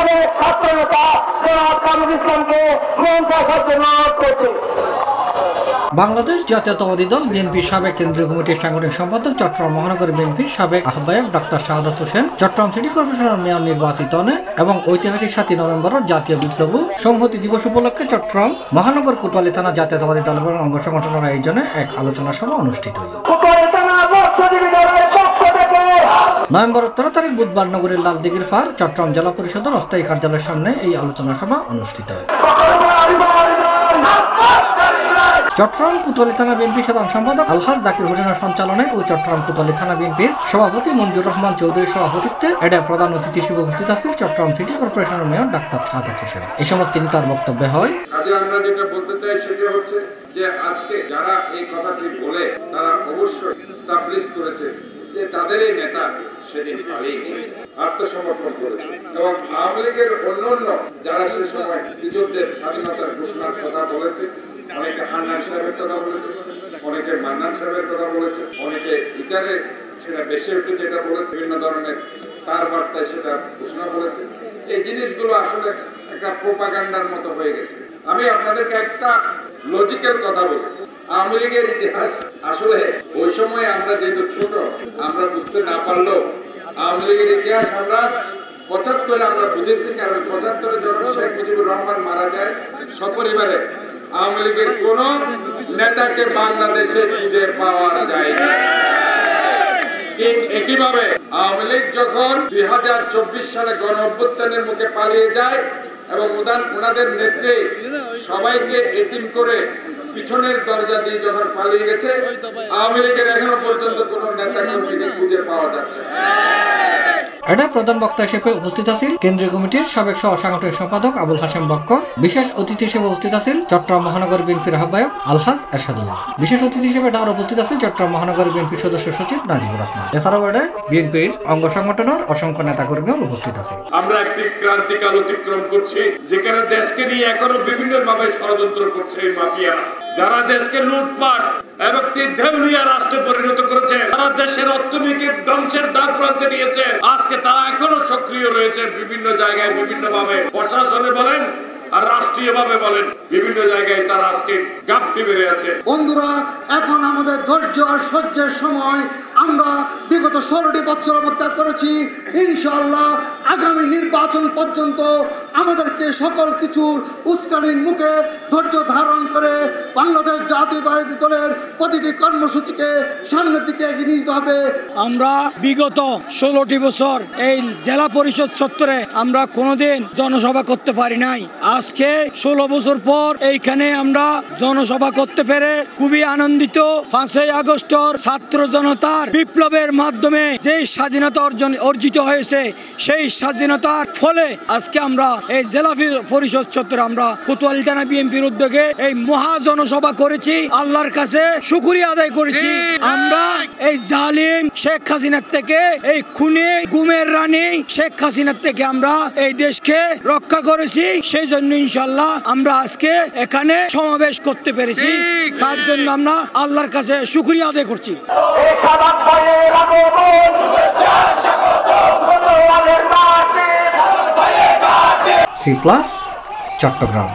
সাবেক ছাত্র নেতা জনাব কামরুল ইসলামকে মঞ্চে আসার জন্য অনুরোধ করছি। বাংলাদেশ জাতীয়তাবাদী দল বিএনপির সাবেক কেন্দ্রীয় কমিটির সাংগঠনিক সম্পাদক, চট্টগ্রাম মহানগর বিএনপির সাবেক আহ্বায়ক ডক্টর শাহাদাত হোসেন চট্টগ্রাম সিটি কর্পোরেশনের মেয়র নির্বাচিত এবং ঐতিহাসিক 7 নভেম্বরের জাতীয় বিপ্লব সংহতি দিবস উপলক্ষে চট্টগ্রাম মহানগর কোতোয়ালী থানা জাতীয়তাবাদী দল এবং অঙ্গ সংগঠনের আয়োজনে এক আলোচনা সভা অনুষ্ঠিত হয়। নভেম্বর 13 তারিখ বুধবার নগরীর লালদিঘির ফার চট্টগ্রাম জেলা পরিষদের অস্থায়ী কার্যালয়ের সামনে এই আলোচনা সভা অনুষ্ঠিত হয়। চট্টগ্রাম কোতোয়ালী থানা বিএনপি সাধারণ সম্পাদক আলহাজ জাকির হোসেনের সঞ্চালনায় ও চট্টগ্রাম কোতোয়ালী থানা বিএনপির সভাপতি মঞ্জুর রহমান চৌধুরীর সভাপতিত্বে এডা প্রধান অতিথি হিসেবে উপস্থিত আছেন চট্টগ্রাম সিটি কর্পোরেশনের মেয়র ডাক্তার শাহাদাত হোসেন। এই সময় তিনি তার বক্তব্যে হয়, আজ আমরা যেটা বলতে চাই সেটা হচ্ছে যে আজকে যারা এই কথাটি বলে তারা অবশ্যই এস্টাবলিশ করেছে যে তাদের এই নেতা সেদিন পালিয়ে গিয়েছে, আত্মসমর্পণ করেছে এবং আওয়ামী লীগের অন্যান্য যারা সে সময় মুক্তিযুদ্ধের স্বাধীনতার ঘোষণার কথা বলেছে, অনেকে হান্নান সাহেবের কথা বলেছে, অনেকে মান্নান সাহেবের কথা বলেছে, অনেকে ইতারে সেটা বেশি উঠে যেটা বলেছে, বিভিন্ন ধরনের তার বার্তায় সেটা ঘোষণা বলেছে। এই জিনিসগুলো আসলে একটা প্রোপাগান্ডার মতো হয়ে গেছে। আমি আপনাদেরকে একটা লজিক্যাল কথা বলি, আওয়ামী লীগের ইতিহাস আসলে ওই সময় আমরা যেহেতু ছোট আমরা বুঝতে না পারলেও আওয়ামী লীগের ইতিহাস আমরা 75-এ আমরা বুঝেছি, কারণ 75-এ যখন শেখ মুজিবুর রহমান মারা যায় সপরিবারে আওয়ামী লীগের কোন নেতাকে বাংলাদেশে খুঁজে পাওয়া যায় না। ঠিক একইভাবে আওয়ামী লীগ যখন 2024 সালে গণ অভ্যুত্থানের মুখে পালিয়ে যায় এবং ওনাদের নেত্রী সবাইকে এতিম করে পিছনের দরজা দিয়ে যখন পালিয়ে গেছে, আওয়ামী লীগের এখনো পর্যন্ত কোন নেতা কর্মীকে খুঁজে পাওয়া যাচ্ছে না। এডা প্রধান বক্তা হিসেবে উপস্থিত আছেন কেন্দ্রীয় কমিটির সাবেক সহ সাংগঠনিক সম্পাদক আবুল হাশেম বক্কর। বিশেষ অতিথি হিসেবে উপস্থিত আছেন চট্টগ্রাম মহানগর বিএনপির আহ্বায়ক আলহাজ এরশাদুল্লাহ। বিশেষ অতিথি হিসেবে ডার উপস্থিত আছেন চট্টগ্রাম মহানগর বিএনপির সদস্য সচিব নাজিবুর রহমান। এছাড়াও এডা বিএনপির অঙ্গ সংগঠনের অসংখ্য নেতাকর্মীও উপস্থিত আছে। আমরা একটি ক্রান্তিকাল অতিক্রম করছি যেখানে দেশকে নিয়ে এখনো বিভিন্ন ভাবে ষড়যন্ত্র করছে এই মাফিয়া, যারা দেশকে লুটপাট এবং দেউলিয়া রাষ্ট্রে পরিণত করেছে, তারা দেশের অর্থনীতিকে ধ্বংসের দ্বার প্রান্তে নিয়েছে। আজকে তারা এখনো সক্রিয় রয়েছে বিভিন্ন জায়গায়, বিভিন্ন ভাবে প্রশাসনে বলেন আর রাষ্ট্রীয় ভাবে বলেন, বিভিন্ন জায়গায় তারা আজকে ঘাপটি বেড়ে আছে। বন্ধুরা, এখন আমাদের ধৈর্য আর সহ্যের সময়। আমরা বিগত 16টি বছর অপেক্ষা করেছি। ইনশাআল্লাহ আগামী নির্বাচন পর্যন্ত আমাদেরকে সকল কিছু উস্কানির মুখে ধৈর্য ধারণ করে বাংলাদেশ জাতীয়তাবাদী দলের প্রতিটি কর্মসূচিকে সামনের দিকে এগিয়ে নিতে হবে। আমরা বিগত 16টি বছর এই জেলা পরিষদ চত্বরে আমরা কোনোদিন জনসভা করতে পারি নাই। আজকে 16 বছর পর এইখানে আমরা জনসভা করতে পেরে খুবই আনন্দিত। 5ই আগস্টের ছাত্র জনতার বিপ্লবের মাধ্যমে যে স্বাধীনতা অর্জিত হয়েছে, সেই স্বাধীনতার ফলে আজকে আমরা এই জেলা পরিষদ চত্বরে আমরা কোতোয়ালী থানা বিএনপির উদ্যোগে এই মহা জনসভা করেছি। আল্লাহর কাছে শুকরিয়া আদায় করেছি। আমরা এই জালিম শেখ হাসিনার থেকে, এই খুনি গুমের রানী শেখ হাসিনার থেকে আমরা এই দেশকে রক্ষা করেছি। সেই জন্য ইনশাআল্লাহ আমরা আজকে এখানে সমাবেশ করতে পেরেছি। তার জন্য আমরা আল্লাহর কাছে শুকরিয়া আদায় করছি। C+ চট্টগ্রাম।